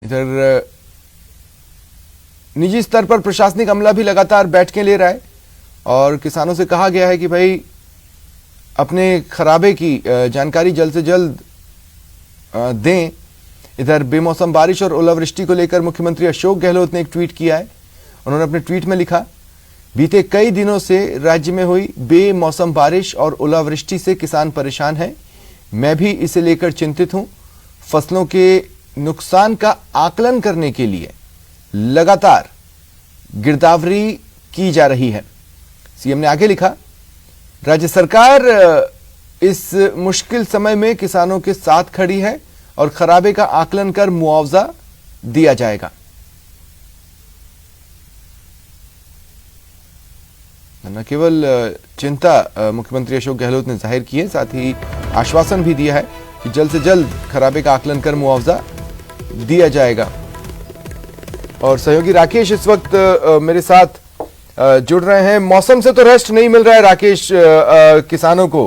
इधर निजी स्तर पर प्रशासनिक अमला भी लगातार बैठकें ले रहा है और किसानों से कहा गया है कि भाई अपने खराबे की जानकारी जल्द से जल्द दें। इधर बेमौसम बारिश और ओलावृष्टि को लेकर मुख्यमंत्री अशोक गहलोत ने एक ट्वीट किया है। उन्होंने अपने ट्वीट में लिखा, बीते कई दिनों से राज्य में हुई बेमौसम बारिश और ओलावृष्टि से किसान परेशान हैं। मैं भी इसे लेकर चिंतित हूं। फसलों के नुकसान का आकलन करने के लिए लगातार गिरदावरी की जा रही है। सीएम ने आगे लिखा, राज्य सरकार इस मुश्किल समय में किसानों के साथ खड़ी है और खराबे का आकलन कर मुआवजा दिया जाएगा। न केवल चिंता मुख्यमंत्री अशोक गहलोत ने जाहिर की है, साथ ही आश्वासन भी दिया है कि जल्द से जल्द खराबे का आकलन कर मुआवजा दिया जाएगा। और सहयोगी राकेश इस वक्त मेरे साथ जुड़ रहे हैं। मौसम से तो रेस्ट नहीं मिल रहा है राकेश, किसानों को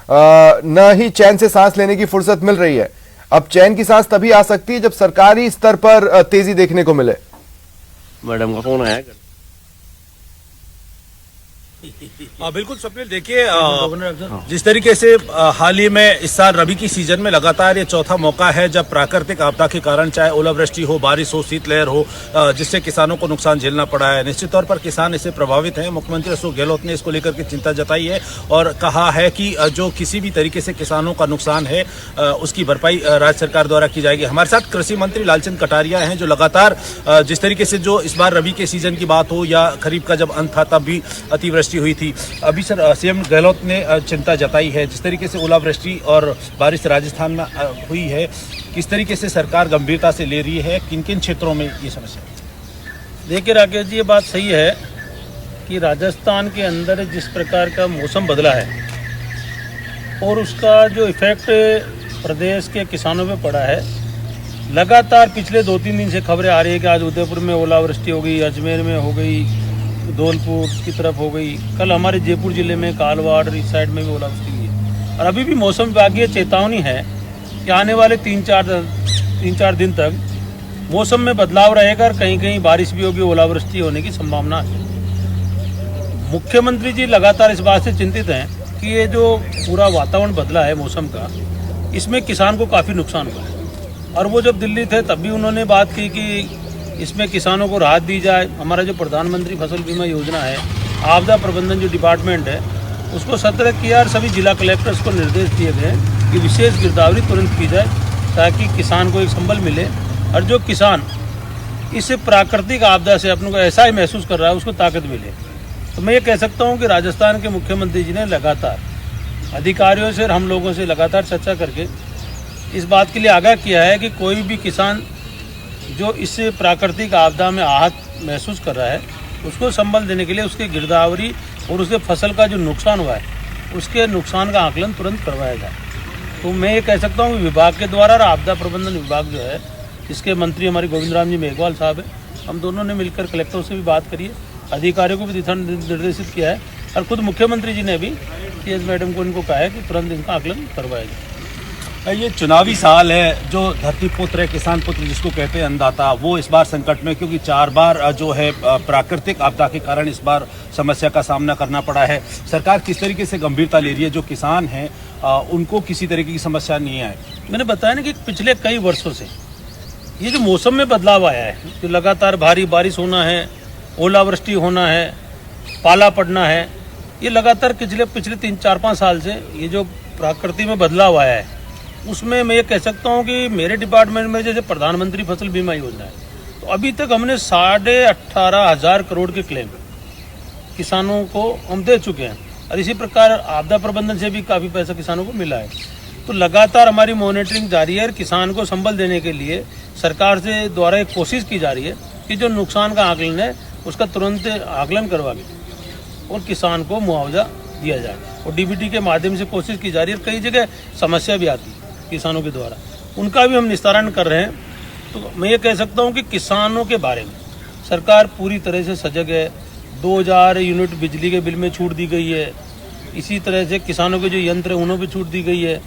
न ही चैन से सांस लेने की फुर्सत मिल रही है। अब चैन की सांस तभी आ सकती है जब सरकारी स्तर पर तेजी देखने को मिले। मैडम का फोन आया। बिल्कुल स्वप्निल, देखिए जिस तरीके से हाल ही में इस साल रबी की सीजन में लगातार ये चौथा मौका है जब प्राकृतिक आपदा के कारण चाहे ओलावृष्टि हो, बारिश हो, शीतलहर हो, जिससे किसानों को नुकसान झेलना पड़ा है। निश्चित तौर पर किसान इससे प्रभावित हैं। मुख्यमंत्री अशोक गहलोत ने इसको लेकर के चिंता जताई है और कहा है कि जो किसी भी तरीके से किसानों का नुकसान है उसकी भरपाई राज्य सरकार द्वारा की जाएगी। हमारे साथ कृषि मंत्री लालचंद कटारिया हैं, जो लगातार जिस तरीके से जो इस बार रबी के सीजन की बात हो या खरीफ का जब अंत था तब भी अतिवृष्टि हुई थी। अभी सर सीएम गहलोत ने चिंता जताई है, जिस तरीके से ओलावृष्टि और बारिश राजस्थान में हुई है, किस तरीके से सरकार गंभीरता से ले रही है, किन किन क्षेत्रों में ये समस्या? देखिए राकेश जी, ये बात सही है कि राजस्थान के अंदर जिस प्रकार का मौसम बदला है और उसका जो इफेक्ट प्रदेश के किसानों पे पड़ा है, लगातार पिछले 2-3 दिन से खबरें आ रही है कि आज उदयपुर में ओलावृष्टि हो गई, अजमेर में हो गई, धौलपुर की तरफ हो गई, कल हमारे जयपुर जिले में कालवाड़ इस साइड में भी ओलावृष्टि हुई है। और अभी भी मौसम विभागीय चेतावनी है कि आने वाले 3-4 दिन तक मौसम में बदलाव रहेगा और कहीं कहीं बारिश भी होगी, ओलावृष्टि होने की संभावना है। मुख्यमंत्री जी लगातार इस बात से चिंतित हैं कि ये जो पूरा वातावरण बदला है मौसम का, इसमें किसान को काफ़ी नुकसान हुआ है। और वो जब दिल्ली थे तब भी उन्होंने बात की कि इसमें किसानों को राहत दी जाए। हमारा जो प्रधानमंत्री फसल बीमा योजना है, आपदा प्रबंधन जो डिपार्टमेंट है, उसको सतर्क किया और सभी जिला कलेक्टर्स को निर्देश दिए गए कि विशेष गिरदावरी तुरंत की जाए ताकि किसान को एक संबल मिले और जो किसान इस प्राकृतिक आपदा से अपने को ऐसा ही महसूस कर रहा है उसको ताकत मिले। तो मैं ये कह सकता हूँ कि राजस्थान के मुख्यमंत्री जी ने लगातार अधिकारियों से और हम लोगों से लगातार चर्चा करके इस बात के लिए आगाह किया है कि कोई भी किसान जो इस प्राकृतिक आपदा में आहत महसूस कर रहा है उसको संबल देने के लिए उसके गिरदावरी और उसके फसल का जो नुकसान हुआ है उसके नुकसान का आकलन तुरंत करवाया जाए। तो मैं ये कह सकता हूँ कि विभाग के द्वारा और आपदा प्रबंधन विभाग जो है, इसके मंत्री हमारे गोविंद राम जी मेघवाल साहब हैं, हम दोनों ने मिलकर कलेक्टरों से भी बात करी है, अधिकारियों को भी दिशा निर्देशित किया है और खुद मुख्यमंत्री जी ने भी सीएस मैडम को इनको कहा है कि तुरंत इनका आकलन करवाया जाए। ये चुनावी साल है, जो धरती पुत्र है, किसान पुत्र जिसको कहते हैं अन्नदाता, वो इस बार संकट में, क्योंकि 4 बार जो है प्राकृतिक आपदा के कारण इस बार समस्या का सामना करना पड़ा है। सरकार किस तरीके से गंभीरता ले रही है, जो किसान हैं उनको किसी तरीके की समस्या नहीं आए? मैंने बताया ना कि पिछले कई वर्षों से ये जो मौसम में बदलाव आया है, जो लगातार भारी बारिश होना है, ओलावृष्टि होना है, पाला पड़ना है, ये लगातार पिछले 3-4-5 साल से ये जो प्रकृति में बदलाव आया है, उसमें मैं ये कह सकता हूँ कि मेरे डिपार्टमेंट में जैसे प्रधानमंत्री फसल बीमा योजना है, तो अभी तक हमने 18,500 करोड़ के क्लेम किसानों को हम दे चुके हैं और इसी प्रकार आपदा प्रबंधन से भी काफ़ी पैसा किसानों को मिला है। तो लगातार हमारी मॉनिटरिंग जारी है और किसान को संबल देने के लिए सरकार से द्वारा एक कोशिश की जा रही है कि जो नुकसान का आकलन है उसका तुरंत आकलन करवा के और किसान को मुआवजा दिया जाए। और डीबीटी के माध्यम से कोशिश की जा रही है। कई जगह समस्या भी आती है किसानों के द्वारा, उनका भी हम निस्तारण कर रहे हैं। तो मैं ये कह सकता हूँ कि किसानों के बारे में सरकार पूरी तरह से सजग है। 2000 यूनिट बिजली के बिल में छूट दी गई है। इसी तरह से किसानों के जो यंत्र हैं उन्हों पर छूट दी गई है।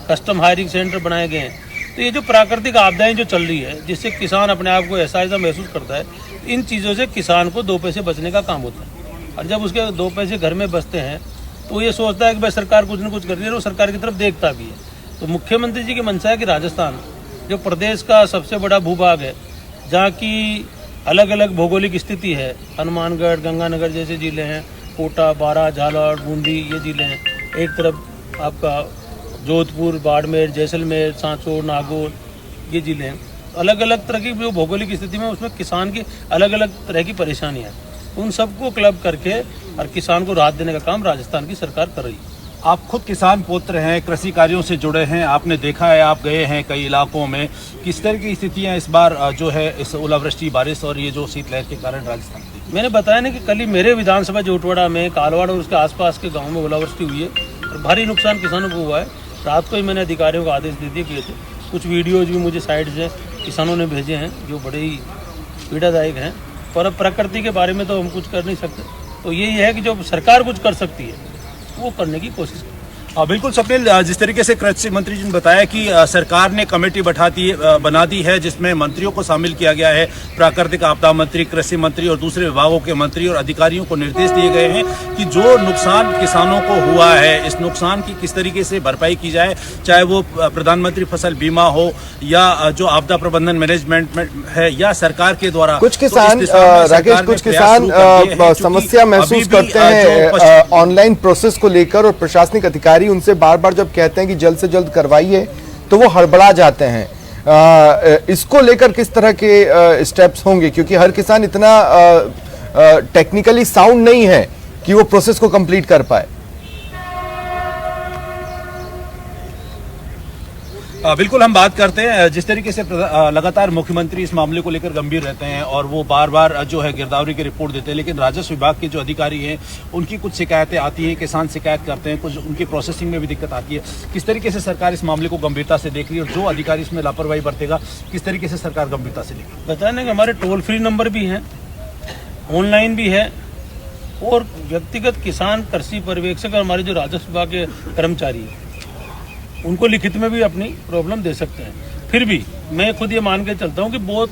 कस्टम हायरिंग सेंटर बनाए गए हैं। तो ये जो प्राकृतिक आपदाएं जो चल रही है, जिससे किसान अपने आप को ऐसा महसूस करता है, इन चीज़ों से किसान को 2 पैसे बचने का काम होता है। और जब उसके 2 पैसे घर में बचते हैं तो ये सोचता है कि भाई सरकार कुछ न कुछ कर रही है, और वो सरकार की तरफ देखता भी है। तो मुख्यमंत्री जी की मंशा है कि राजस्थान जो प्रदेश का सबसे बड़ा भूभाग है, जहाँ की अलग अलग भौगोलिक स्थिति है, हनुमानगढ़, गंगानगर जैसे जिले हैं, कोटा, बारा, झालावाड़, बूंदी ये जिले हैं, एक तरफ आपका जोधपुर, बाड़मेर, जैसलमेर, सांचौर, नागौर ये जिले हैं। अलग अलग तरह की जो भौगोलिक स्थिति में उसमें किसान की अलग अलग तरह की परेशानियाँ हैं, उन सबको क्लब करके और किसान को राहत देने का काम राजस्थान की सरकार कर रही है। आप खुद किसान पुत्र हैं, कृषि कार्यों से जुड़े हैं, आपने देखा है, आप गए हैं कई इलाकों में, किस तरह की स्थितियां इस बार जो है इस ओलावृष्टि, बारिश और ये जो शीतलहर के कारण राजस्थान की? मैंने बताया ना कि कल ही मेरे विधानसभा जोटवाड़ा में, कालवाड़ और उसके आसपास के गाँव में ओलावृष्टि हुई है और भारी नुकसान किसानों को हुआ है। रात को ही मैंने अधिकारियों को आदेश दे दिए थे। कुछ वीडियोज भी मुझे साइड से किसानों ने भेजे हैं जो बड़े ही पीड़ादायक हैं, पर अब प्रकृति के बारे में तो हम कुछ कर नहीं सकते। तो यही है कि जो सरकार कुछ कर सकती है वो करने की कोशिश करें। बिल्कुल स्वप्निल, जिस तरीके से कृषि मंत्री जी ने बताया कि सरकार ने कमेटी बना दी है जिसमें मंत्रियों को शामिल किया गया है, प्राकृतिक आपदा मंत्री, कृषि मंत्री और दूसरे विभागों के मंत्री और अधिकारियों को निर्देश दिए गए हैं कि जो नुकसान किसानों को हुआ है, इस नुकसान की किस तरीके से भरपाई की जाए, चाहे वो प्रधानमंत्री फसल बीमा हो या जो आपदा प्रबंधन मैनेजमेंट है या सरकार के द्वारा। कुछ किसान राकेश, कुछ किसान समस्या महसूस करते हैं ऑनलाइन प्रोसेस को लेकर, और प्रशासनिक अधिकारी उनसे बार बार जब कहते हैं कि जल्द से जल्द करवाइए तो वो हड़बड़ा जाते हैं। इसको लेकर किस तरह के स्टेप्स होंगे, क्योंकि हर किसान इतना टेक्निकली साउंड नहीं है कि वो प्रोसेस को कंप्लीट कर पाए। बिल्कुल, हम बात करते हैं जिस तरीके से लगातार मुख्यमंत्री इस मामले को लेकर गंभीर रहते हैं और वो बार बार जो है गिरदावरी की रिपोर्ट देते हैं, लेकिन राजस्व विभाग के जो अधिकारी हैं उनकी कुछ शिकायतें आती हैं, किसान शिकायत करते हैं, कुछ उनकी प्रोसेसिंग में भी दिक्कत आती है। किस तरीके से सरकार इस मामले को गंभीरता से देख रही है और जो अधिकारी इसमें लापरवाही बरतेगा किस तरीके से सरकार गंभीरता से देखेगी? बताने कि हमारे टोल फ्री नंबर भी हैं, ऑनलाइन भी है, और व्यक्तिगत किसान कृषि पर्यवेक्षक और हमारे जो राजस्व विभाग के कर्मचारी हैं उनको लिखित में भी अपनी प्रॉब्लम दे सकते हैं। फिर भी मैं खुद ये मान के चलता हूँ कि बहुत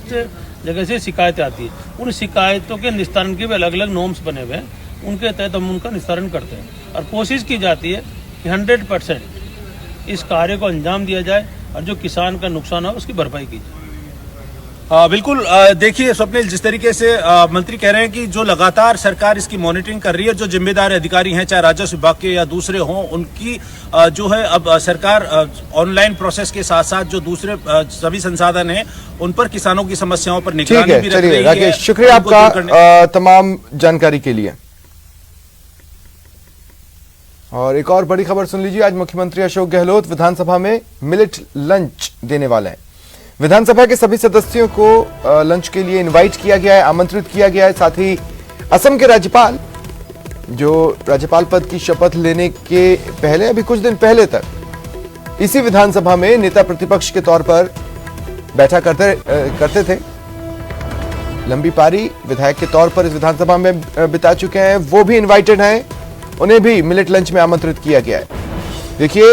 जगह से शिकायतें आती है, उन शिकायतों के निस्तारण के भी अलग अलग नॉर्म्स बने हुए हैं, उनके तहत हम उनका निस्तारण करते हैं और कोशिश की जाती है कि 100% इस कार्य को अंजाम दिया जाए और जो किसान का नुकसान हो उसकी भरपाई की जाए। बिल्कुल, देखिए स्वप्निल, जिस तरीके से मंत्री कह रहे हैं कि जो लगातार सरकार इसकी मॉनिटरिंग कर रही है, जो जिम्मेदार अधिकारी हैं चाहे राजस्व विभाग के या दूसरे हों, उनकी जो है अब सरकार ऑनलाइन प्रोसेस के साथ साथ जो दूसरे सभी संसाधन हैं उन पर किसानों की समस्याओं पर निगरानी भी रख रही है। राकेश, शुक्रिया आपका तमाम जानकारी के लिए। और एक और बड़ी खबर सुन लीजिए। आज मुख्यमंत्री अशोक गहलोत विधानसभा में मिलेट लंच देने वाले हैं। विधानसभा के सभी सदस्यों को लंच के लिए इनवाइट किया गया है, आमंत्रित किया गया है। साथ ही असम के राज्यपाल जो राज्यपाल पद की शपथ लेने के पहले, अभी कुछ दिन पहले तक इसी विधानसभा में नेता प्रतिपक्ष के तौर पर बैठा करते थे, लंबी पारी विधायक के तौर पर इस विधानसभा में बिता चुके हैं, वो भी इनवाइटेड हैं, उन्हें भी मिलेट लंच में आमंत्रित किया गया है। देखिए,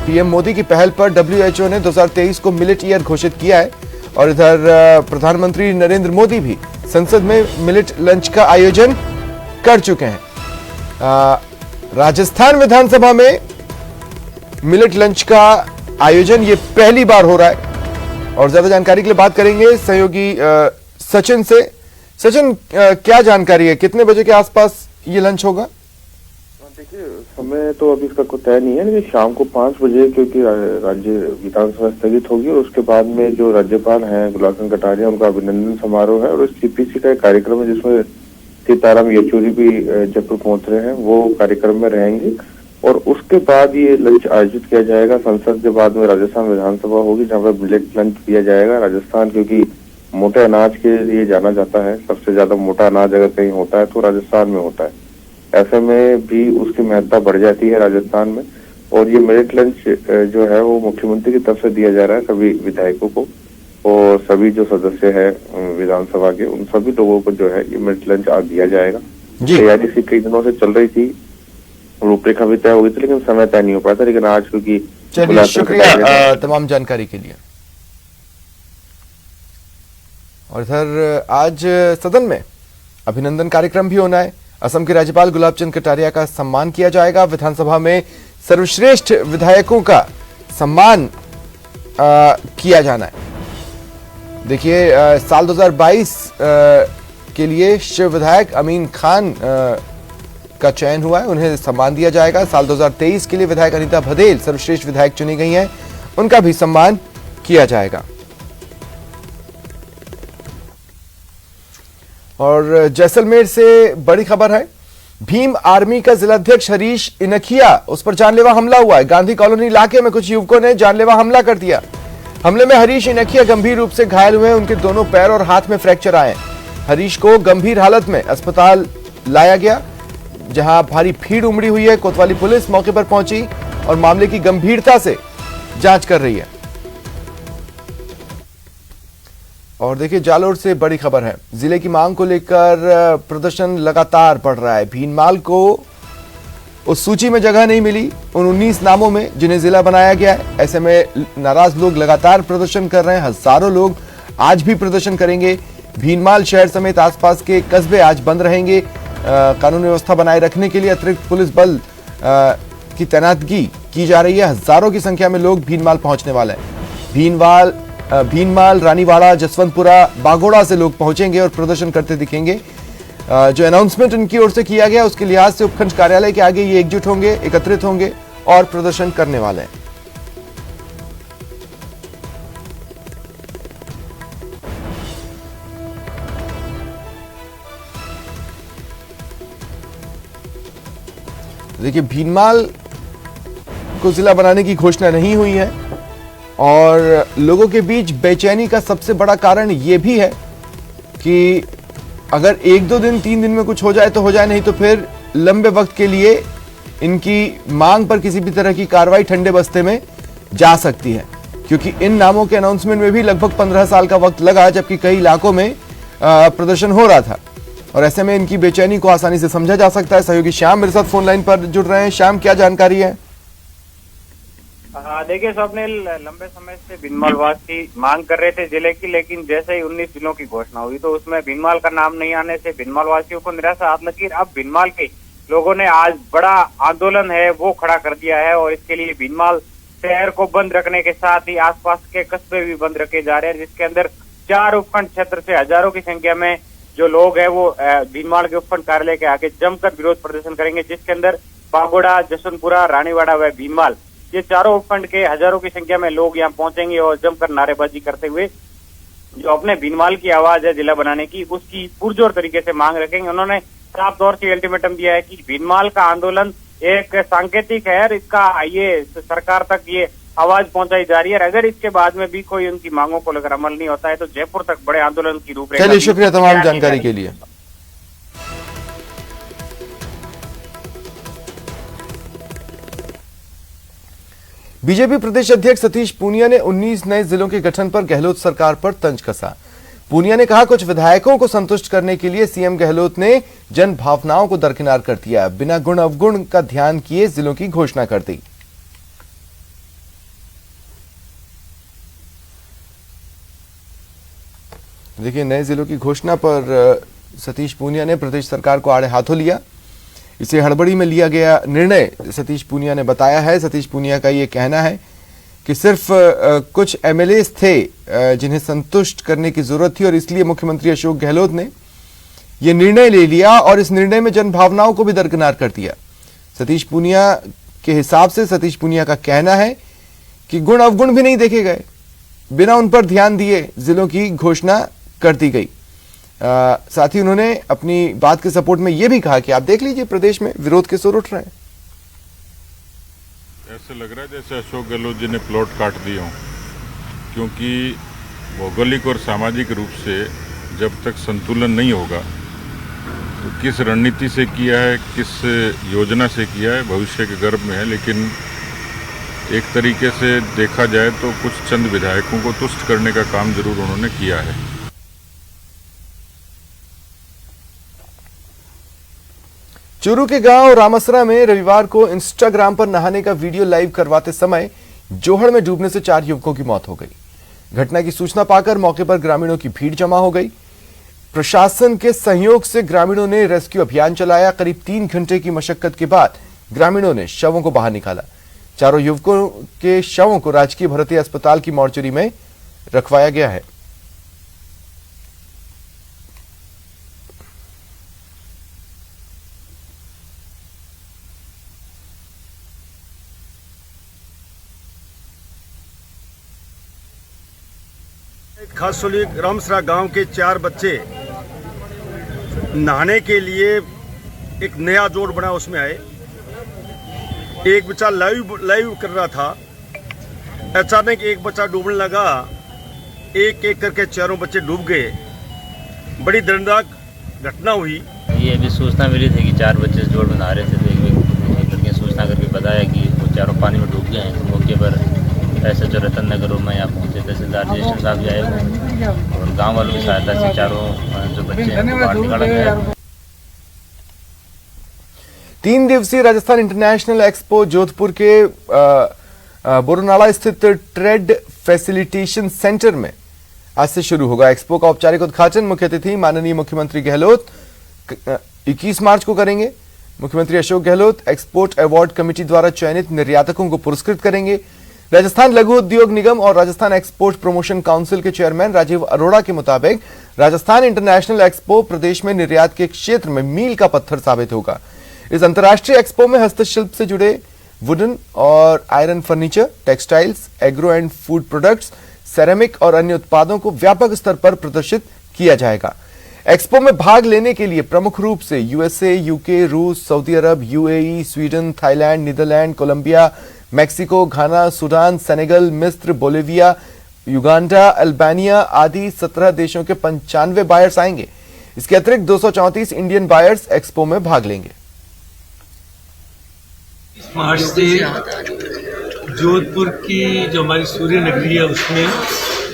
पीएम मोदी की पहल पर WHO ने 2023 को मिलेट ईयर घोषित किया है और इधर प्रधानमंत्री नरेंद्र मोदी भी संसद में मिलेट लंच का आयोजन कर चुके हैं। राजस्थान विधानसभा में मिलेट लंच का आयोजन ये पहली बार हो रहा है और ज्यादा जानकारी के लिए बात करेंगे सहयोगी सचिन से। सचिन, क्या जानकारी है, कितने बजे के आसपास ये लंच होगा? देखिए, समय तो अभी इसका कोई तय नहीं है, लेकिन शाम को 5 बजे, क्योंकि राज्य विधानसभा स्थगित होगी और उसके बाद में जो राज्यपाल हैं गुलाबचंद कटारिया, उनका अभिनंदन समारोह है और CPC का एक कार्यक्रम है जिसमें सीताराम येचुरी भी जयपुर पहुंच रहे हैं, वो कार्यक्रम में रहेंगे और उसके बाद ये लंच आयोजित किया जाएगा। संसद के बाद में राजस्थान विधानसभा होगी जहाँ पर मिलेट लंच दिया जाएगा। राजस्थान क्योंकि मोटे अनाज के लिए जाना जाता है, सबसे ज्यादा मोटा अनाज अगर कहीं होता है तो राजस्थान में होता है, ऐसे में भी उसकी महत्ता बढ़ जाती है राजस्थान में। और ये मिलेट लंच जो है वो मुख्यमंत्री की तरफ से दिया जा रहा है सभी विधायकों को और सभी जो सदस्य हैं विधानसभा के, उन सभी लोगों को जो है ये मिलेट लंच आज दिया जाएगा। तैयारी से कई दिनों से चल रही थी, रूपरेखा भी तय हो गई थी, लेकिन समय तय नहीं हो पाया था। लेकिन आज क्योंकि चलिए, गुलाब शुक्रिया तमाम जानकारी के लिए। और इधर आज सदन में अभिनंदन कार्यक्रम भी होना है। असम के राज्यपाल गुलाब चंद कटारिया का सम्मान किया जाएगा। विधानसभा में सर्वश्रेष्ठ विधायकों का सम्मान किया जाना है। देखिए, साल 2022 के लिए शिव विधायक अमीन खान का चयन हुआ है, उन्हें सम्मान दिया जाएगा। साल 2023 के लिए विधायक अनीता भदेल सर्वश्रेष्ठ विधायक चुनी गई हैं, उनका भी सम्मान किया जाएगा। और जैसलमेर से बड़ी खबर है। भीम आर्मी का जिलाध्यक्ष हरीश इनखिया, उस पर जानलेवा हमला हुआ है। गांधी कॉलोनी इलाके में कुछ युवकों ने जानलेवा हमला कर दिया। हमले में हरीश इनखिया गंभीर रूप से घायल हुए हैं, उनके दोनों पैर और हाथ में फ्रैक्चर आए हैं। हरीश को गंभीर हालत में अस्पताल लाया गया, जहां भारी भीड़ उमड़ी हुई है। कोतवाली पुलिस मौके पर पहुंची और मामले की गंभीरता से जांच कर रही है। और देखिए, जालोर से बड़ी खबर है। जिले की मांग को लेकर प्रदर्शन लगातार बढ़ रहा है। भीनमाल को उस सूची में जगह नहीं मिली, उन 19 नामों में जिन्हें जिला बनाया गया है। ऐसे में नाराज लोग लगातार प्रदर्शन कर रहे हैं। हजारों लोग आज भी प्रदर्शन करेंगे। भीनमाल शहर समेत आसपास के कस्बे आज बंद रहेंगे। कानून व्यवस्था बनाए रखने के लिए अतिरिक्त पुलिस बल की तैनातगी की जा रही है। हजारों की संख्या में लोग भीनमाल पहुंचने वाले हैं। भीनमाल, रानीवाड़ा, जसवंतपुरा, बागोड़ा से लोग पहुंचेंगे और प्रदर्शन करते दिखेंगे। जो अनाउंसमेंट उनकी ओर से किया गया, उसके लिहाज से उपखंड कार्यालय के आगे ये एकजुट होंगे, एकत्रित होंगे और प्रदर्शन करने वाले हैं। देखिए, भीनमाल को जिला बनाने की घोषणा नहीं हुई है और लोगों के बीच बेचैनी का सबसे बड़ा कारण यह भी है कि अगर 1-2 दिन 3 दिन में कुछ हो जाए तो हो जाए, नहीं तो फिर लंबे वक्त के लिए इनकी मांग पर किसी भी तरह की कार्रवाई ठंडे बस्ते में जा सकती है। क्योंकि इन नामों के अनाउंसमेंट में भी लगभग 15 साल का वक्त लगा, जबकि कई इलाकों में प्रदर्शन हो रहा था। और ऐसे में इनकी बेचैनी को आसानी से समझा जा सकता है। सहयोगी श्याम मेरे साथ फोन लाइन पर जुड़ रहे हैं। श्याम, क्या जानकारी है? देखिए स्वप्निल, लंबे समय से भीनमालवास की मांग कर रहे थे जिले की, लेकिन जैसे ही 19 जिलों की घोषणा हुई तो उसमें भीनमाल का नाम नहीं आने से भीनमालवासियों को निराशा हाथ लगी। अब भीनमाल के लोगों ने आज बड़ा आंदोलन है वो खड़ा कर दिया है और इसके लिए भीनमाल शहर को बंद रखने के साथ ही आसपास के कस्बे भी बंद रखे जा रहे हैं, जिसके अंदर 4 उपखंड क्षेत्र से हजारों की संख्या में जो लोग हैं वो भीनमाल के उपखंड कार्यालय के आगे जमकर विरोध प्रदर्शन करेंगे, जिसके अंदर बागोड़ा, जसवंतपुरा, रानीवाड़ा व भीनमाल, ये चारों उपखंड के हजारों की संख्या में लोग यहाँ पहुंचेंगे और जमकर नारेबाजी करते हुए जो अपने भीनमाल की आवाज है जिला बनाने की, उसकी पुरजोर तरीके से मांग रखेंगे। उन्होंने साफ तौर से अल्टीमेटम दिया है कि भीनमाल का आंदोलन एक सांकेतिक है, इसका ये सरकार तक ये आवाज पहुंचाई जा रही है। अगर इसके बाद में भी कोई उनकी मांगों को लेकर अमल नहीं होता है तो जयपुर तक बड़े आंदोलन की रूपरेखा। चलिए, शुक्रिया तमाम जानकारी के लिए। बीजेपी प्रदेश अध्यक्ष सतीश पूनिया ने 19 नए जिलों के गठन पर गहलोत सरकार पर तंज कसा। पूनिया ने कहा, कुछ विधायकों को संतुष्ट करने के लिए सीएम गहलोत ने जन भावनाओं को दरकिनार कर दिया, बिना गुण अवगुण का ध्यान किए जिलों की घोषणा कर दी। देखिए, नए जिलों की घोषणा पर सतीश पूनिया ने प्रदेश सरकार को आड़े हाथों लिया। इसे हड़बड़ी में लिया गया निर्णय सतीश पूनिया ने बताया है। सतीश पूनिया का यह कहना है कि सिर्फ कुछ एमएलए थे जिन्हें संतुष्ट करने की जरूरत थी और इसलिए मुख्यमंत्री अशोक गहलोत ने यह निर्णय ले लिया और इस निर्णय में जन भावनाओं को भी दरकिनार कर दिया। सतीश पूनिया के हिसाब से सतीश पूनिया का कहना है कि गुण अवगुण भी नहीं देखे गए, बिना उन पर ध्यान दिए जिलों की घोषणा कर दी गई। साथ ही उन्होंने अपनी बात के सपोर्ट में यह भी कहा कि आप देख लीजिए प्रदेश में विरोध के सुर उठ रहे हैं। ऐसे लग रहा है जैसे अशोक गहलोत जी ने प्लॉट काट दिए हों, क्योंकि भौगोलिक और सामाजिक रूप से जब तक संतुलन नहीं होगा तो किस रणनीति से किया है, किस योजना से किया है, भविष्य के गर्भ में है। लेकिन एक तरीके से देखा जाए तो कुछ चंद विधायकों को तुष्ट करने का काम जरूर उन्होंने किया है। चूरू के गांव रामसरा में रविवार को इंस्टाग्राम पर नहाने का वीडियो लाइव करवाते समय जोहड़ में डूबने से 4 युवकों की मौत हो गई। घटना की सूचना पाकर मौके पर ग्रामीणों की भीड़ जमा हो गई। प्रशासन के सहयोग से ग्रामीणों ने रेस्क्यू अभियान चलाया। करीब 3 घंटे की मशक्कत के बाद ग्रामीणों ने शवों को बाहर निकाला। चारों युवकों के शवों को राजकीय भरती अस्पताल की मोर्चरी में रखवाया गया है। खासोली रामसरा गांव के 4 बच्चे नहाने के लिए एक नया जोड़ बना उसमें आए। एक बच्चा लाइव कर रहा था, अचानक एक बच्चा डूबने लगा। एक एक करके चारों बच्चे डूब गए। बड़ी दर्दनाक घटना हुई। ये अभी सूचना मिली थी कि 4 बच्चे जोड़ में नहा रहे थे, तो एक लड़के ने सूचना करके बताया कि वो चारों पानी में डूब गए हैं। तो मौके पर ऐसे जो रतन नगर में यहाँ पहुँचे, तहसीलदार रजिस्टर साहब भी आए हुए और गाँव वालों की सहायता से चारों जो बच्चे हैं बाहर निकाला गया। 3 दिवसीय राजस्थान इंटरनेशनल एक्सपो जोधपुर के बोरनाला स्थित ट्रेड फैसिलिटेशन सेंटर में आज से शुरू होगा। एक्सपो का औपचारिक उद्घाटन मुख्य अतिथि माननीय मुख्यमंत्री गहलोत 21 मार्च को करेंगे। मुख्यमंत्री Ashok Gehlot export award committee द्वारा चयनित निर्यातकों को पुरस्कृत करेंगे। राजस्थान लघु उद्योग निगम और राजस्थान एक्सपोर्ट प्रमोशन काउंसिल के चेयरमैन राजीव अरोड़ा के मुताबिक राजस्थान इंटरनेशनल एक्सपो प्रदेश में निर्यात के क्षेत्र में मील का पत्थर साबित होगा। इस अंतर्राष्ट्रीय एक्सपो में हस्तशिल्प से जुड़े वुडन और iron furniture, textiles, agro and food products, ceramic और अन्य उत्पादों को व्यापक स्तर पर प्रदर्शित किया जाएगा। एक्सपो में भाग लेने के लिए प्रमुख रूप से यूएसए, यूके, रूस, सऊदी अरब, UAE, Sweden, Thailand, Netherlands, Colombia, Mexico, Ghana, Sudan, Senegal, मिस्र, बोलिविया, युगांडा, अल्बानिया आदि 17 देशों के 95 बायर्स आएंगे। इसके अतिरिक्त 234 इंडियन बायर्स एक्सपो में भाग लेंगे। मार्च से जोधपुर की जो हमारी सूर्य नगरी है उसमें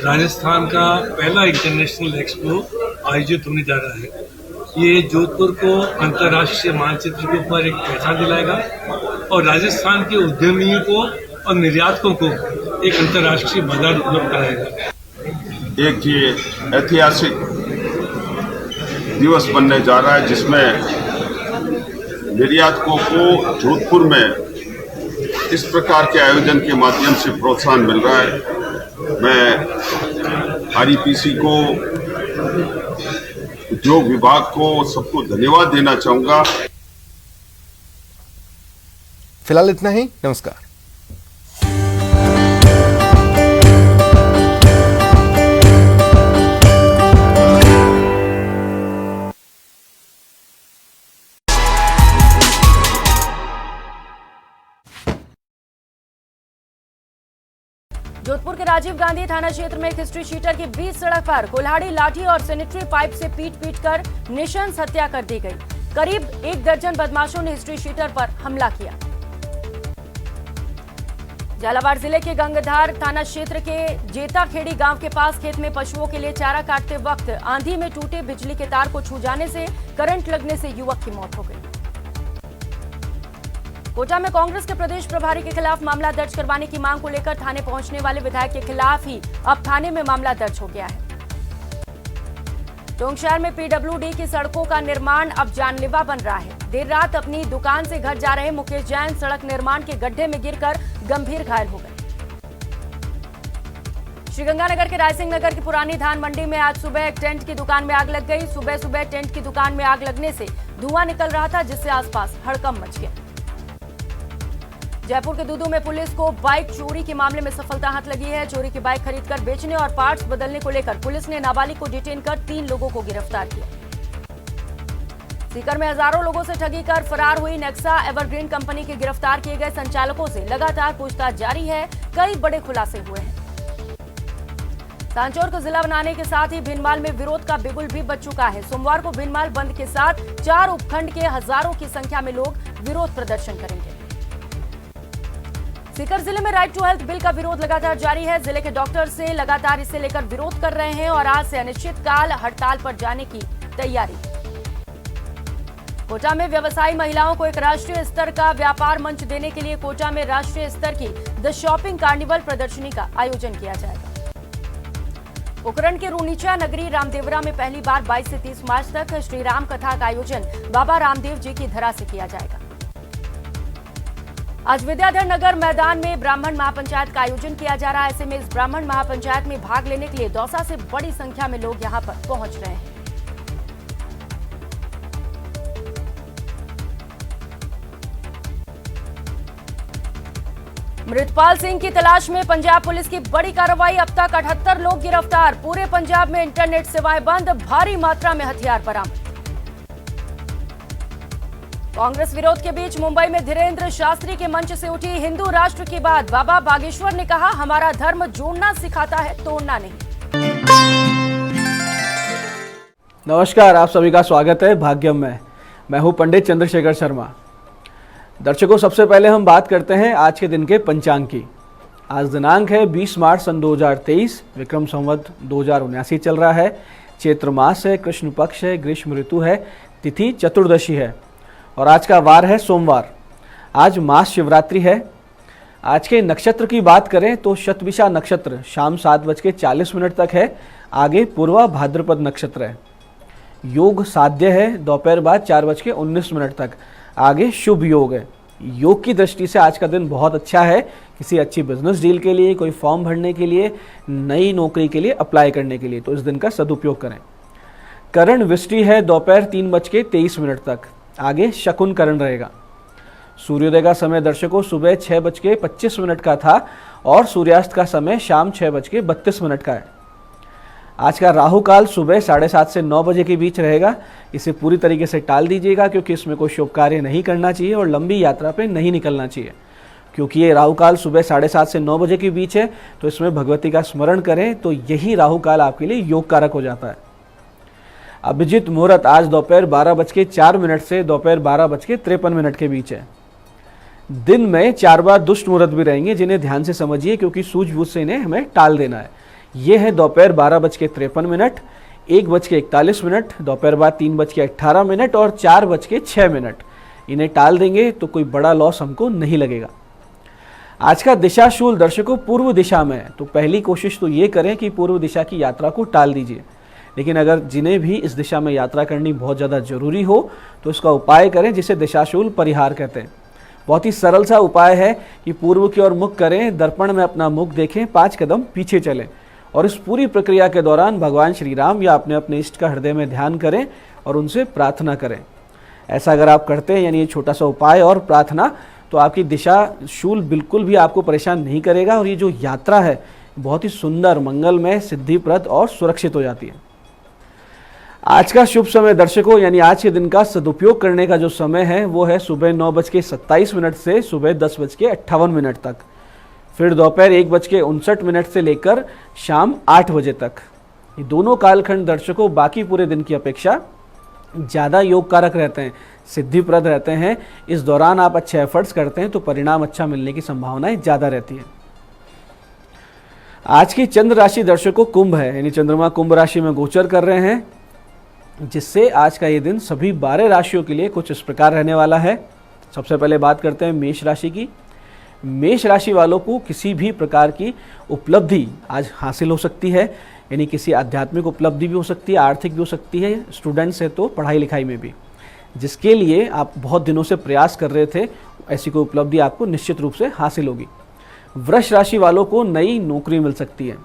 राजस्थान का पहला इंटरनेशनल एक्सपो आयोजित होने जा रहा है। ये जोधपुर को अंतर्राष्ट्रीय मानचित्र के ऊपर एक पहचान दिलाएगा और राजस्थान के उद्यमियों को और निर्यातकों को एक अंतर्राष्ट्रीय बाजार उपलब्ध कराएगा। एक ये ऐतिहासिक दिवस बनने जा रहा है जिसमें निर्यातकों को जोधपुर में इस प्रकार के आयोजन के माध्यम से प्रोत्साहन मिल रहा है। मैं आरईपीसी को, उद्योग विभाग को, सबको धन्यवाद देना चाहूंगा। फिलहाल इतना ही। नमस्कार। जोधपुर के राजीव गांधी थाना क्षेत्र में एक हिस्ट्री शीटर की बीच सड़क पर कुल्हाड़ी, लाठी और सैनिटरी पाइप से पीट कर निशंस हत्या कर दी गई। करीब 1 दर्जन बदमाशों ने हिस्ट्री शीटर पर हमला किया। झालावाड़ जिले के गंगाधार थाना क्षेत्र के जेताखेड़ी गांव के पास खेत में पशुओं के लिए चारा काटते वक्त आंधी में टूटे बिजली के तार को छू जाने से करंट लगने से युवक की मौत हो गई। कोटा में कांग्रेस के प्रदेश प्रभारी के खिलाफ मामला दर्ज करवाने की मांग को लेकर थाने पहुंचने वाले विधायक के खिलाफ ही अब थाने में मामला दर्ज हो गया है। टोंक शहर में पीडब्ल्यूडी की सड़कों का निर्माण अब जानलेवा बन रहा है। देर रात अपनी दुकान से घर जा रहे मुकेश जैन सड़क निर्माण के गड्ढे में गिरकर गंभीर घायल हो गए। श्रीगंगानगर के रायसिंह नगर की पुरानी धान मंडी में आज सुबह एक टेंट की दुकान में आग लग गई। सुबह सुबह टेंट की दुकान में आग लगने से धुआं निकल रहा था, जिससे आसपास हड़कंप मच गया। जयपुर के दूदू में पुलिस को बाइक चोरी के मामले में सफलता हाथ लगी है। चोरी की बाइक खरीदकर बेचने और पार्ट्स बदलने को लेकर पुलिस ने नाबालिग को डिटेन कर 3 लोगों को गिरफ्तार किया। सीकर में हजारों लोगों से ठगी कर फरार हुई नेक्सा एवरग्रीन कंपनी के गिरफ्तार किए गए संचालकों से लगातार पूछताछ जारी है। कई बड़े खुलासे हुए हैं। सांचौर को जिला बनाने के साथ ही भिनमाल में विरोध का बिगुल भी बज चुका है। सोमवार को भिनमाल बंद के साथ 4 उपखंड के हजारों की संख्या में लोग विरोध प्रदर्शन करेंगे। सीकर जिले में राइट टू हेल्थ बिल का विरोध लगातार जारी है। जिले के डॉक्टर से लगातार इसे लेकर विरोध कर रहे हैं और आज से अनिश्चितकाल हड़ताल पर जाने की तैयारी। कोटा में व्यवसायी महिलाओं को एक राष्ट्रीय स्तर का व्यापार मंच देने के लिए कोटा में राष्ट्रीय स्तर की द शॉपिंग कार्निवल प्रदर्शनी का आयोजन किया जाएगा। पोखरण के रूनीचा नगरी रामदेवरा में पहली बार 22 से 30 मार्च तक श्री राम कथा का आयोजन बाबा रामदेव जी की धरा से किया जाएगा। आज विद्याधर नगर मैदान में ब्राह्मण महापंचायत का आयोजन किया जा रहा है। ऐसे में इस ब्राह्मण महापंचायत में भाग लेने के लिए दौसा से बड़ी संख्या में लोग यहां पर पहुंच रहे हैं। मृतपाल सिंह की तलाश में पंजाब पुलिस की बड़ी कार्रवाई। अब तक 78 लोग गिरफ्तार। पूरे पंजाब में इंटरनेट सेवाएं बंद, भारी मात्रा में हथियार बरामद। कांग्रेस विरोध के बीच मुंबई में धीरेन्द्र शास्त्री के मंच से उठी हिंदू राष्ट्र की बात। बाबा बागेश्वर ने कहा, हमारा धर्म जोड़ना सिखाता है, तोड़ना नहीं। नमस्कार, आप सभी का स्वागत है भाग्यम में। मैं हूं पंडित चंद्रशेखर शर्मा। दर्शकों, सबसे पहले हम बात करते हैं आज के दिन के पंचांग की। आज दिनांक है 20 मार्च सन 2023, विक्रम संवत 2079 चल रहा है। चैत्र मास है, कृष्ण पक्ष है, ग्रीष्म ऋतु है, तिथि चतुर्दशी है और आज का वार है सोमवार। आज महाशिवरात्रि है। आज के नक्षत्र की बात करें तो शतभिषा नक्षत्र शाम 7:40 तक है। आगे पूर्वा भाद्रपद नक्षत्र है। योग साध्य है दोपहर बाद 4:19 तक। आगे शुभ योग है। योग की दृष्टि से आज का दिन बहुत अच्छा है। किसी अच्छी बिजनेस डील के लिए, कोई फॉर्म भरने के लिए, नई नौकरी के लिए अप्लाई करने के लिए, तो इस दिन का सदुपयोग करें। करण विष्टि है दोपहर 3:23 तक। आगे शकुन करण रहेगा। सूर्योदय का समय दर्शकों सुबह 6:25 का था और सूर्यास्त का समय शाम 6:32 का है। आज का राहु काल सुबह 7:30 से 9 बजे के बीच रहेगा। इसे पूरी तरीके से टाल दीजिएगा क्योंकि इसमें कोई शुभ कार्य नहीं करना चाहिए और लंबी यात्रा पे नहीं निकलना चाहिए। क्योंकि ये राहु काल सुबह 7:30 से 9 बजे के बीच है तो इसमें भगवती का स्मरण करें तो यही राहु काल आपके लिए योग कारक हो जाता है। अभिजीत मुहूर्त आज दोपहर 12:04 से दोपहर 12:53 के बीच है। दिन में 4 बार दुष्ट मुहूर्त भी रहेंगे जिन्हें ध्यान से समझिए क्योंकि सूझबूझ से इन्हें हमें टाल देना है। ये है दोपहर 12:53, 1:41, दोपहर बाद 3:18 और 4:06। इन्हें टाल देंगे तो कोई बड़ा लॉस हमको नहीं लगेगा। आज का दिशाशूल दर्शकों पूर्व दिशा में है तो पहली कोशिश तो ये करें कि पूर्व दिशा की यात्रा को टाल दीजिए। लेकिन अगर जिन्हें भी इस दिशा में यात्रा करनी बहुत ज़्यादा जरूरी हो तो इसका उपाय करें जिसे दिशाशूल परिहार कहते हैं। बहुत ही सरल सा उपाय है कि पूर्व की ओर मुख करें, दर्पण में अपना मुख देखें, 5 कदम पीछे चलें और इस पूरी प्रक्रिया के दौरान भगवान श्री राम या अपने अपने इष्ट का हृदय में ध्यान करें और उनसे प्रार्थना करें। ऐसा अगर आप करते हैं यानी ये छोटा सा उपाय और प्रार्थना, तो आपकी दिशा शूल बिल्कुल भी आपको परेशान नहीं करेगा और ये जो यात्रा है बहुत ही सुंदर, मंगलमय, सिद्धिप्रद और सुरक्षित हो जाती है। आज का शुभ समय दर्शकों यानी आज के दिन का सदुपयोग करने का जो समय है वो है सुबह 9:27 से सुबह 10:58 तक। फिर दोपहर 1:59 से लेकर शाम 8 बजे तक। ये दोनों कालखंड दर्शकों बाकी पूरे दिन की अपेक्षा ज़्यादा योग कारक रहते हैं, सिद्धिप्रद रहते हैं। इस दौरान आप अच्छे एफर्ट्स करते हैं तो परिणाम अच्छा मिलने की संभावनाएं ज़्यादा रहती है। आज की चंद्र राशि दर्शकों कुंभ है यानी चंद्रमा कुंभ राशि में गोचर कर रहे हैं, जिससे आज का ये दिन सभी 12 राशियों के लिए कुछ इस प्रकार रहने वाला है। सबसे पहले बात करते हैं मेष राशि की। मेष राशि वालों को किसी भी प्रकार की उपलब्धि आज हासिल हो सकती है, यानी किसी आध्यात्मिक उपलब्धि भी हो सकती है, आर्थिक भी हो सकती है। स्टूडेंट्स है तो पढ़ाई लिखाई में भी, जिसके लिए आप बहुत दिनों से प्रयास कर रहे थे, ऐसी कोई उपलब्धि आपको निश्चित रूप से हासिल होगी। वृष राशि वालों को नई नौकरी मिल सकती है।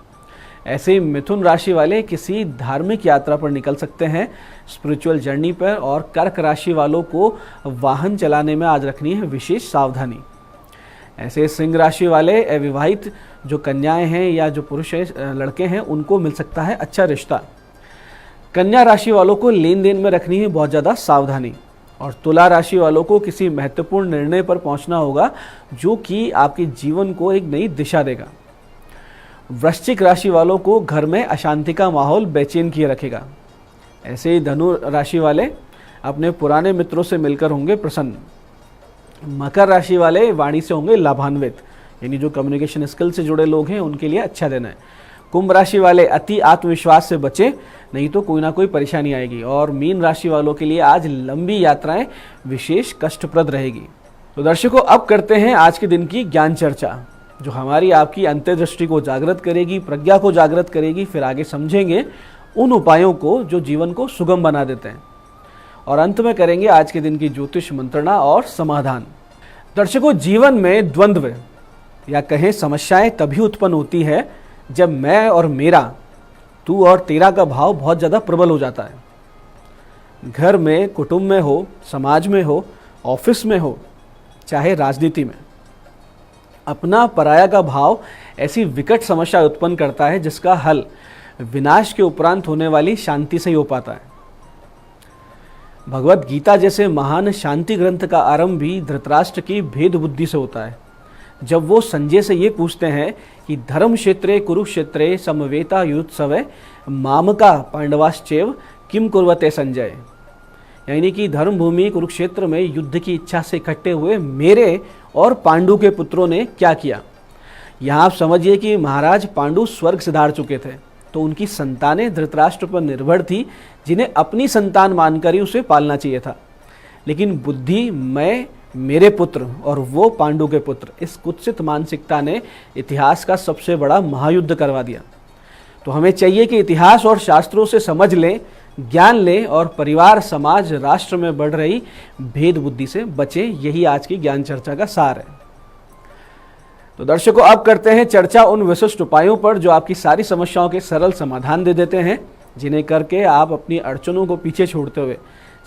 ऐसे मिथुन राशि वाले किसी धार्मिक यात्रा पर निकल सकते हैं, स्पिरिचुअल जर्नी पर। और कर्क राशि वालों को वाहन चलाने में आज रखनी है विशेष सावधानी। ऐसे सिंह राशि वाले अविवाहित जो कन्याएं हैं या जो पुरुष लड़के हैं उनको मिल सकता है अच्छा रिश्ता। कन्या राशि वालों को लेन देन में रखनी है बहुत ज़्यादा सावधानी। और तुला राशि वालों को किसी महत्वपूर्ण निर्णय पर पहुंचना होगा जो कि आपके जीवन को एक नई दिशा देगा। वृश्चिक राशि वालों को घर में अशांति का माहौल बेचैन किए रखेगा। ऐसे ही धनु राशि वाले अपने पुराने मित्रों से मिलकर होंगे प्रसन्न। मकर राशि वाले वाणी से होंगे लाभान्वित, यानी जो कम्युनिकेशन स्किल से जुड़े लोग हैं उनके लिए अच्छा दिन है। कुंभ राशि वाले अति आत्मविश्वास से बचें, नहीं तो कोई ना कोई परेशानी आएगी। और मीन राशि वालों के लिए आज लंबी यात्राएं विशेष कष्टप्रद रहेगी। तो दर्शकों, अब करते हैं आज के दिन की ज्ञान चर्चा, जो हमारी आपकी अंतर्दृष्टि को जागृत करेगी, प्रज्ञा को जागृत करेगी। फिर आगे समझेंगे उन उपायों को जो जीवन को सुगम बना देते हैं, और अंत में करेंगे आज के दिन की ज्योतिष मंत्रणा और समाधान। दर्शकों, जीवन में द्वंद्व या कहें समस्याएं तभी उत्पन्न होती है जब मैं और मेरा, तू और तेरा का भाव बहुत ज़्यादा प्रबल हो जाता है। घर में, कुटुंब में हो, समाज में हो, ऑफिस में हो, चाहे राजनीति में, अपना पराया का भाव ऐसी विकट समस्या उत्पन्न करता है जिसका हल विनाश के उपरांत होने वाली शांति से ही हो पाता है। भगवत गीता जैसे महान शांति ग्रंथ का आरंभ भी धृतराष्ट्र की भेद बुद्धि से होता है, जब वो संजय से ये पूछते हैं कि धर्म क्षेत्रे कुरुक्षेत्रे समवेता युत्सवे मामका पांडवाश्चैव किम कुर्वते संजय। यानी कि धर्म भूमि कुरुक्षेत्र में युद्ध की इच्छा से इकट्ठे हुए मेरे और पांडु के पुत्रों ने क्या किया। यहाँ आप समझिए कि महाराज पांडु स्वर्ग सिधार चुके थे, तो उनकी संतानें धृतराष्ट्र पर निर्भर थी, जिन्हें अपनी संतान मानकर ही उसे पालना चाहिए था। लेकिन बुद्धि, मैं, मेरे पुत्र और वो पांडु के पुत्र, इस कुत्सित मानसिकता ने इतिहास का सबसे बड़ा महायुद्ध करवा दिया। तो हमें चाहिए कि इतिहास और शास्त्रों से समझ लें, ज्ञान लें और परिवार, समाज, राष्ट्र में बढ़ रही भेद बुद्धि से बचें। यही आज की ज्ञान चर्चा का सार है। तो दर्शकों, अब करते हैं चर्चा उन विशिष्ट उपायों पर जो आपकी सारी समस्याओं के सरल समाधान दे देते हैं, जिन्हें करके आप अपनी अड़चनों को पीछे छोड़ते हुए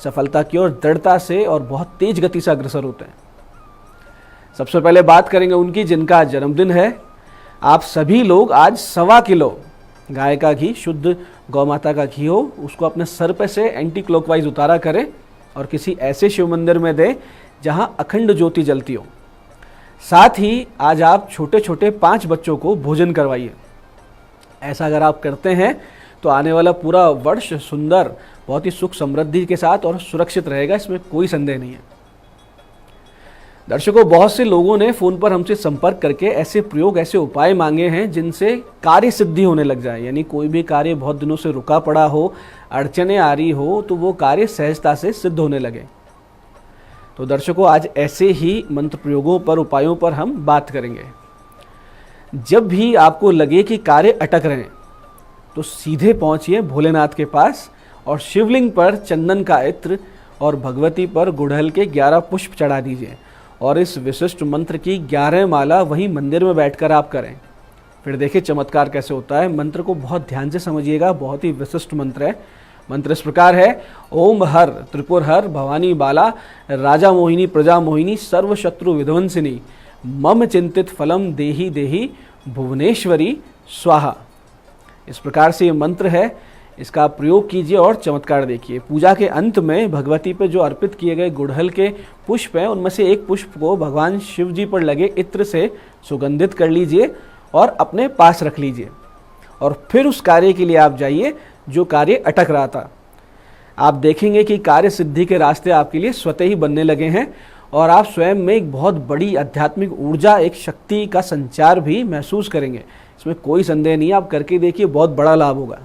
सफलता की ओर दृढ़ता से और बहुत तेज गति से अग्रसर होते हैं। सबसे पहले बात करेंगे उनकी जिनका जन्मदिन है। आप सभी लोग आज 1.25 किलो गाय का घी, शुद्ध गौ माता का घी हो, उसको अपने सर पे से एंटी क्लॉकवाइज उतारा करें और किसी ऐसे शिव मंदिर में दें जहां अखंड ज्योति जलती हो। साथ ही आज आप छोटे छोटे 5 बच्चों को भोजन करवाइए। ऐसा अगर आप करते हैं तो आने वाला पूरा वर्ष सुंदर, बहुत ही सुख समृद्धि के साथ और सुरक्षित रहेगा, इसमें कोई संदेह नहीं है। दर्शकों, बहुत से लोगों ने फ़ोन पर हमसे संपर्क करके ऐसे प्रयोग, ऐसे उपाय मांगे हैं जिनसे कार्य सिद्धि होने लग जाए। यानी कोई भी कार्य बहुत दिनों से रुका पड़ा हो, अड़चने आ रही हो, तो वो कार्य सहजता से सिद्ध होने लगे। तो दर्शकों, आज ऐसे ही मंत्र प्रयोगों पर, उपायों पर हम बात करेंगे। जब भी आपको लगे कि कार्य अटक रहे हैं तो सीधे पहुंचिए भोलेनाथ के पास और शिवलिंग पर चंदन का इत्र और भगवती पर गुड़हल के 11 पुष्प चढ़ा दीजिए और इस विशिष्ट मंत्र की 11 माला वहीं मंदिर में बैठकर आप करें। फिर देखिए चमत्कार कैसे होता है। मंत्र को बहुत ध्यान से समझिएगा, बहुत ही विशिष्ट मंत्र है। मंत्र इस प्रकार है: ओम हर त्रिपुर हर भवानी बाला राजा मोहिनी प्रजा मोहिनी सर्व शत्रु विध्वंसिनी मम चिंतित फलम देही देही भुवनेश्वरी स्वाहा। इस प्रकार से ये मंत्र है, इसका प्रयोग कीजिए और चमत्कार देखिए। पूजा के अंत में भगवती पे जो अर्पित किए गए गुड़हल के पुष्प हैं, उनमें से एक पुष्प को भगवान शिव जी पर लगे इत्र से सुगंधित कर लीजिए और अपने पास रख लीजिए। और फिर उस कार्य के लिए आप जाइए जो कार्य अटक रहा था। आप देखेंगे कि कार्य सिद्धि के रास्ते आपके लिए स्वतः ही बनने लगे हैं और आप स्वयं में एक बहुत बड़ी आध्यात्मिक ऊर्जा, एक शक्ति का संचार भी महसूस करेंगे। इसमें कोई संदेह नहीं है, आप करके देखिए, बहुत बड़ा लाभ होगा।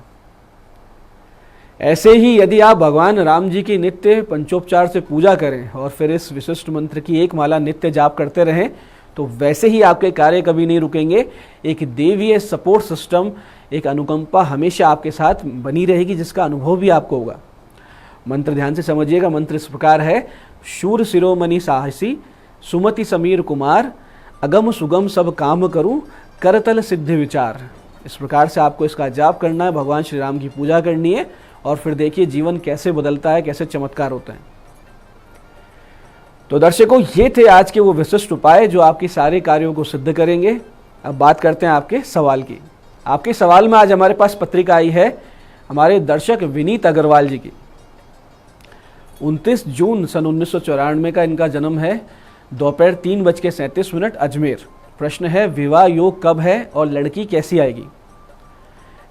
ऐसे ही यदि आप भगवान राम जी की नित्य पंचोपचार से पूजा करें और फिर इस विशिष्ट मंत्र की एक माला नित्य जाप करते रहें, तो वैसे ही आपके कार्य कभी नहीं रुकेंगे। एक देवीय सपोर्ट सिस्टम, एक अनुकंपा हमेशा आपके साथ बनी रहेगी, जिसका अनुभव भी आपको होगा। मंत्र ध्यान से समझिएगा। मंत्र इस प्रकार है: शूर शिरोमणि साहसी सुमति समीर कुमार अगम सुगम सब काम करूं करतल सिद्धि विचार। इस प्रकार से आपको इसका जाप करना है, भगवान श्री राम की पूजा करनी है और फिर देखिए जीवन कैसे बदलता है, कैसे चमत्कार होते हैं। तो दर्शकों, ये थे आज के वो विशिष्ट उपाय जो आपके सारे कार्यों को सिद्ध करेंगे। अब बात करते हैं आपके सवाल की। आपके सवाल में आज हमारे पास पत्रिका आई है हमारे दर्शक विनीत अग्रवाल जी की। 29 जून सन 1994 का इनका जन्म है। दोपहर 3:37 अजमेर। प्रश्न है: विवाह योग कब है और लड़की कैसी आएगी?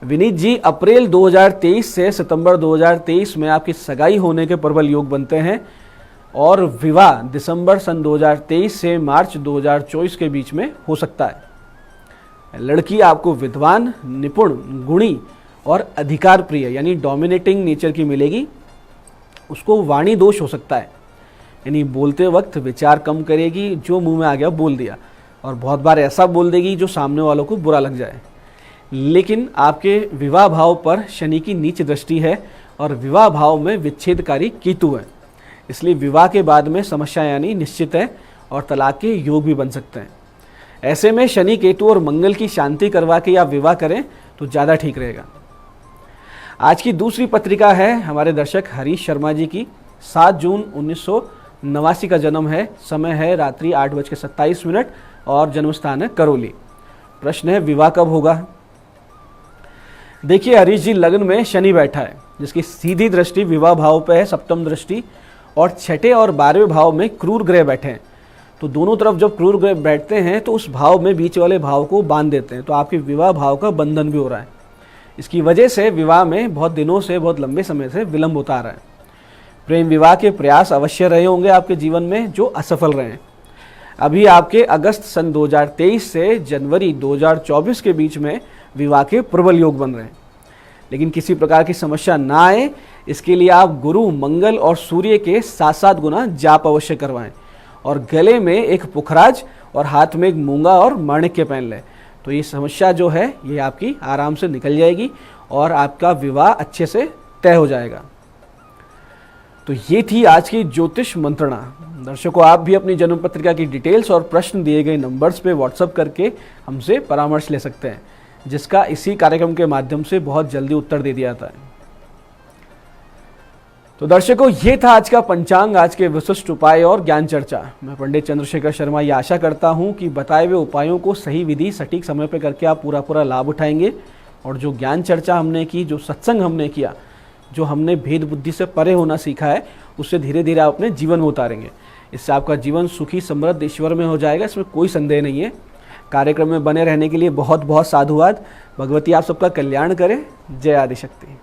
विनीत जी, अप्रैल 2023 से सितंबर 2023 में आपकी सगाई होने के प्रबल योग बनते हैं और विवाह दिसंबर सन 2023 से मार्च 2024 के बीच में हो सकता है। लड़की आपको विद्वान, निपुण, गुणी और अधिकार प्रिय यानी डोमिनेटिंग नेचर की मिलेगी। उसको वाणी दोष हो सकता है, यानी बोलते वक्त विचार कम करेगी, जो मुंह में आ गया बोल दिया, और बहुत बार ऐसा बोल देगी जो सामने वालों को बुरा लग जाए। लेकिन आपके विवाह भाव पर शनि की नीच दृष्टि है और विवाह भाव में विच्छेदकारी केतु है, इसलिए विवाह के बाद में समस्या यानी निश्चित है और तलाक के योग भी बन सकते हैं। ऐसे में शनि, केतु और मंगल की शांति करवा के आप विवाह करें तो ज़्यादा ठीक रहेगा। आज की दूसरी पत्रिका है हमारे दर्शक हरीश शर्मा जी की। 7 जून 1989 का जन्म है, समय है रात्रि 8:27 और जन्म स्थान है करौली। प्रश्न है विवाह कब होगा। देखिए हरीश जी, लग्न में शनि बैठा है जिसकी सीधी दृष्टि विवाह भाव पे है, सप्तम दृष्टि, और छठे और 12वें भाव में क्रूर ग्रह बैठे हैं। तो दोनों तरफ जब क्रूर ग्रह बैठते हैं तो उस भाव में बीच वाले भाव को बांध देते हैं, तो आपके विवाह भाव का बंधन भी हो रहा है। इसकी वजह से विवाह में बहुत दिनों से, बहुत लंबे समय से विलंब होता आ रहा है। प्रेम विवाह के प्रयास अवश्य रहे होंगे आपके जीवन में जो असफल रहे हैं। अभी आपके अगस्त सन 2023 से जनवरी 2024 के बीच में विवाह के प्रबल योग बन रहे हैं। लेकिन किसी प्रकार की समस्या ना आए इसके लिए आप गुरु, मंगल और सूर्य के 7-7 गुना जाप अवश्य करवाएं और गले में एक पुखराज और हाथ में एक मूंगा और माणिक्य पहन लें, तो ये समस्या जो है ये आपकी आराम से निकल जाएगी और आपका विवाह अच्छे से तय हो जाएगा। तो ये थी आज की ज्योतिष मंत्रणा। दर्शकों, आप भी अपनी जन्म पत्रिका की डिटेल्स और प्रश्न दिए गए नंबर्स पे व्हाट्सएप करके हमसे परामर्श ले सकते हैं, जिसका इसी कार्यक्रम के माध्यम से बहुत जल्दी उत्तर दे दिया जाता है। तो दर्शकों, ये था आज का पंचांग, आज के विशिष्ट उपाय और ज्ञान चर्चा। मैं पंडित चंद्रशेखर शर्मा ये आशा करता हूँ कि बताए हुए उपायों को सही विधि, सटीक समय पर करके आप पूरा लाभ उठाएंगे और जो ज्ञान चर्चा हमने की, जो सत्संग हमने किया, जो हमने भेद बुद्धि से परे होना सीखा है, उससे धीरे धीरे आप अपने जीवन में उतारेंगे। इससे आपका जीवन सुखी, समृद्ध, ईश्वर में हो जाएगा, इसमें कोई संदेह नहीं है। कार्यक्रम में बने रहने के लिए बहुत बहुत साधुवाद। भगवती आप सबका कल्याण करे। जय आदिशक्ति।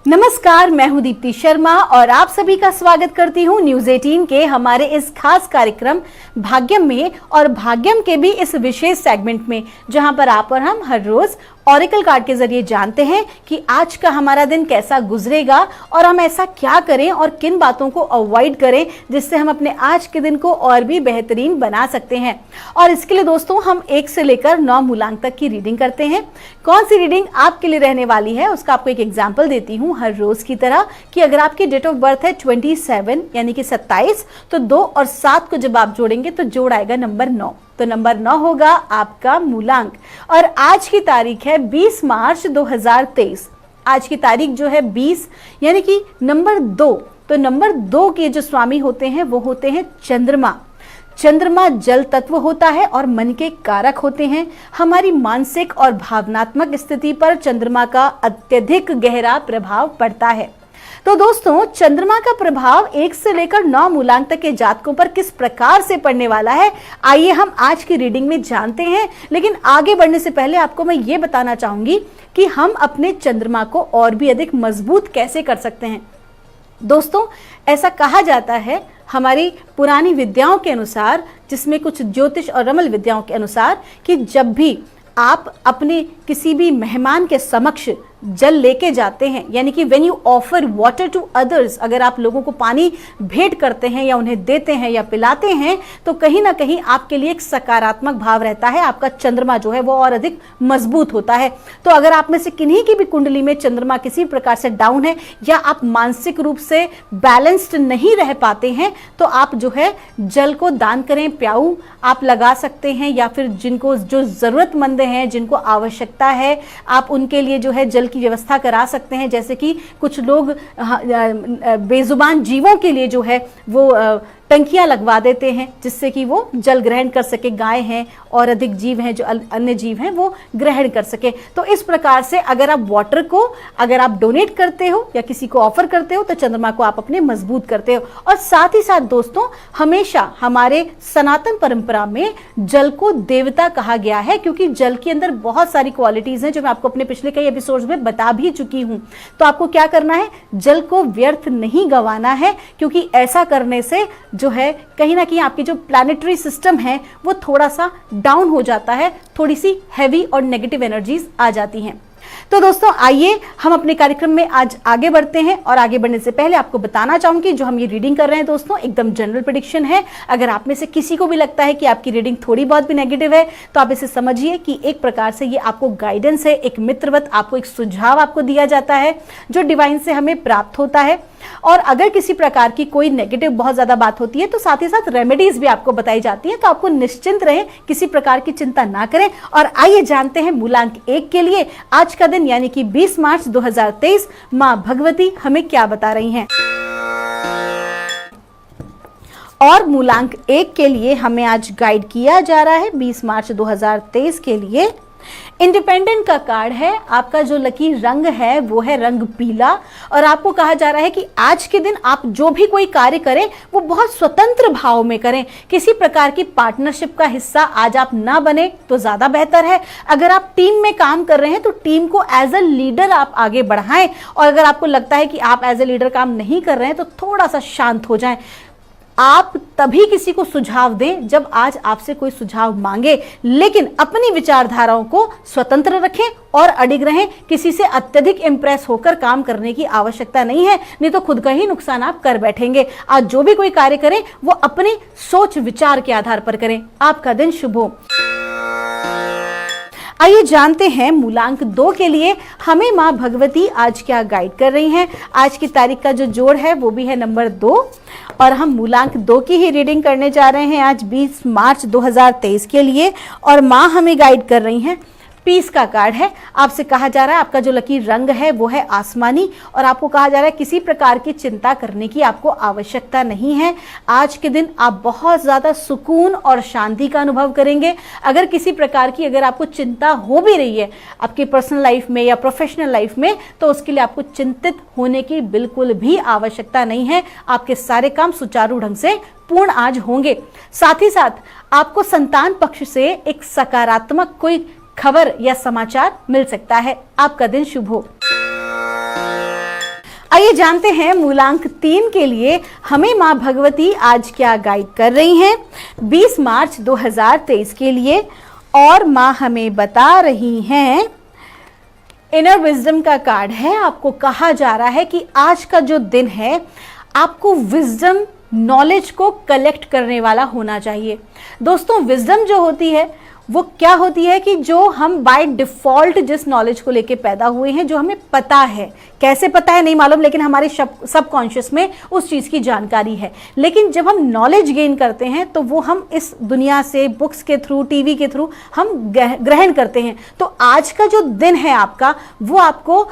नमस्कार, मैं हूं दीप्ति शर्मा और आप सभी का स्वागत करती हूं न्यूज 18 के हमारे इस खास कार्यक्रम भाग्यम में, और भाग्यम के भी इस विशेष सेगमेंट में, जहां पर आप और हम हर रोज ऑरेकल कार्ड के जरिए जानते हैं कि आज का हमारा दिन कैसा गुजरेगा और हम ऐसा क्या करें और किन बातों को अवॉइड करें जिससे हम अपने आज के दिन को और भी बेहतरीन बना सकते हैं। और इसके लिए दोस्तों हम 1 से लेकर 9 मूलांक तक की रीडिंग करते हैं। कौन सी रीडिंग आपके लिए रहने वाली है उसका आपको एक एग्जाम्पल देती हूँ हर रोज की तरह, कि अगर आपकी डेट ऑफ बर्थ है 27 यानी कि 27, तो 2 और 7 को जब आप जोड़ेंगे तो जोड़ आएगा नंबर 9। तो नंबर 9 होगा आपका मूलांक। और आज की तारीख है 20 मार्च 2023। आज की तारीख जो है 20 यानी कि नंबर 2। तो नंबर 2 के जो स्वामी होते हैं वो होते हैं चंद्रमा। चंद्रमा जल तत्व होता है और मन के कारक होते हैं। हमारी मानसिक और भावनात्मक स्थिति पर चंद्रमा का अत्यधिक गहरा प्रभाव पड़ता है। तो दोस्तों, चंद्रमा का प्रभाव 1 से लेकर 9 मूलांक तक के जातकों पर किस प्रकार से पड़ने वाला है, आइए हम आज की रीडिंग में जानते हैं। लेकिन आगे बढ़ने से पहले आपको मैं ये बताना चाहूंगी कि हम अपने चंद्रमा को और भी अधिक मजबूत कैसे कर सकते हैं। दोस्तों, ऐसा कहा जाता है हमारी पुरानी विद्याओं के अनुसार, जिसमें कुछ ज्योतिष और रमल विद्याओं के अनुसार, कि जब भी आप अपने किसी भी मेहमान के समक्ष जल लेके जाते हैं, यानी कि when you offer water to others, अगर आप लोगों को पानी भेंट करते हैं या उन्हें देते हैं या पिलाते हैं, तो कहीं ना कहीं आपके लिए एक सकारात्मक भाव रहता है। आपका चंद्रमा जो है वो और अधिक मजबूत होता है। तो अगर आप में से किन्हीं की भी कुंडली में चंद्रमा किसी प्रकार से डाउन है या आप मानसिक रूप से बैलेंस्ड नहीं रह पाते हैं, तो आप जो है जल को दान करें। प्याऊ आप लगा सकते हैं, या फिर जिनको जो जरूरतमंद हैं, जिनको आवश्यकता है, आप उनके लिए जो है जल की व्यवस्था करा सकते हैं। जैसे कि कुछ लोग बेजुबान जीवों के लिए जो है वो टंकियां लगवा देते हैं जिससे कि वो जल ग्रहण कर सके, गाय हैं और अधिक जीव हैं जो अन्य जीव हैं वो ग्रहण कर सके। तो इस प्रकार से अगर आप वाटर को अगर आप डोनेट करते हो या किसी को ऑफर करते हो तो चंद्रमा को आप अपने मजबूत करते हो। और साथ ही साथ दोस्तों, हमेशा हमारे सनातन परंपरा में जल को देवता कहा गया है, क्योंकि जल के अंदर बहुत सारी क्वालिटीज हैं जो मैं आपको अपने पिछले कई एपिसोड्स में बता भी चुकी हूं। तो आपको क्या करना है, जल को व्यर्थ नहीं गंवाना है, क्योंकि ऐसा करने से जो है कहीं ना कहीं आपकी जो प्लैनेटरी सिस्टम है वो थोड़ा सा डाउन हो जाता है, थोड़ी सी हैवी और नेगेटिव एनर्जीज आ जाती हैं। तो दोस्तों आइए हम अपने कार्यक्रम में आज आगे बढ़ते हैं। और आगे बढ़ने से पहले आपको बताना चाहूंगी जो हम ये रीडिंग कर रहे हैं दोस्तों एकदम जनरल प्रेडिक्शन है। अगर आप में से किसी को भी लगता है कि आपकी रीडिंग थोड़ी बहुत भी नेगेटिव है तो आप इसे समझिए कि एक प्रकार से ये आपको गाइडेंस है, एक मित्रवत आपको एक सुझाव आपको दिया जाता है जो डिवाइन से हमें प्राप्त होता है। और अगर किसी प्रकार की कोई नेगेटिव बहुत ज्यादा बात होती है तो साथ ही साथ रेमेडीज भी आपको बताई जाती है, तो आपको निश्चिंत रहें, किसी प्रकार की चिंता ना करें। और आइए जानते हैं मूलांक 1 के लिए आज का दिन यानी कि 20 मार्च 2023 मां भगवती हमें क्या बता रही हैं। और मूलांक 1 के लिए हमें आज गाइड किया जा रहा है 20 मार्च 2023 के लिए इंडिपेंडेंट का कार्ड है। आपका जो लकी रंग है वो है रंग पीला और आपको कहा जा रहा है कि आज के दिन आप जो भी कोई कार्य करें वो बहुत स्वतंत्र भाव में करें। किसी प्रकार की पार्टनरशिप का हिस्सा आज आप ना बने तो ज्यादा बेहतर है। अगर आप टीम में काम कर रहे हैं तो टीम को एज अ लीडर आप आगे बढ़ाएं, और अगर आपको लगता है कि आप एज अ लीडर काम नहीं कर रहे हैं तो थोड़ा सा शांत हो जाएं। आप तभी किसी को सुझाव दें जब आज आपसे कोई सुझाव मांगे, लेकिन अपनी विचारधाराओं को स्वतंत्र रखें और अडिग रहें। किसी से अत्यधिक इंप्रेस होकर काम करने की आवश्यकता नहीं है, नहीं तो खुद का ही नुकसान आप कर बैठेंगे। आज जो भी कोई कार्य करें वो अपने सोच विचार के आधार पर करें। आपका दिन शुभ हो। आइए जानते हैं मूलांक 2 के लिए हमें मां भगवती आज क्या गाइड कर रही हैं। आज की तारीख का जो जोड़ है वो भी है नंबर 2 और हम मूलांक 2 की ही रीडिंग करने जा रहे हैं आज 20 मार्च 2023 के लिए। और मां हमें गाइड कर रही हैं, पीस का कार्ड है। आपसे कहा जा रहा है आपका जो लकी रंग है वो है आसमानी और आपको कहा जा रहा है किसी प्रकार की चिंता करने की आपको आवश्यकता नहीं है। आज के दिन आप बहुत ज्यादा सुकून और शांति का अनुभव करेंगे। अगर किसी प्रकार की अगर आपको चिंता हो भी रही है आपकी पर्सनल लाइफ में या प्रोफेशनल लाइफ में तो उसके लिए आपको चिंतित होने की बिल्कुल भी आवश्यकता नहीं है। आपके सारे काम सुचारू ढंग से पूर्ण आज होंगे। साथ ही साथ आपको संतान पक्ष से एक सकारात्मक कोई खबर या समाचार मिल सकता है। आपका दिन शुभ हो। आइए जानते हैं मूलांक 3 के लिए हमें मां भगवती आज क्या गाइड कर रही हैं 20 मार्च 2023 के लिए। और मां हमें बता रही हैं इनर विजडम का कार्ड है। आपको कहा जा रहा है कि आज का जो दिन है आपको विजडम नॉलेज को कलेक्ट करने वाला होना चाहिए। दोस्तों विजडम जो होती है वो क्या होती है कि जो हम बाय डिफॉल्ट जिस नॉलेज को लेके पैदा हुए हैं, जो हमें पता है, कैसे पता है नहीं मालूम, लेकिन हमारे सबकॉन्शियस में उस चीज की जानकारी है। लेकिन जब हम नॉलेज गेन करते हैं तो वो हम इस दुनिया से बुक्स के थ्रू, टीवी के थ्रू हम ग्रहण करते हैं। तो आज का जो दिन है आपका वो आपको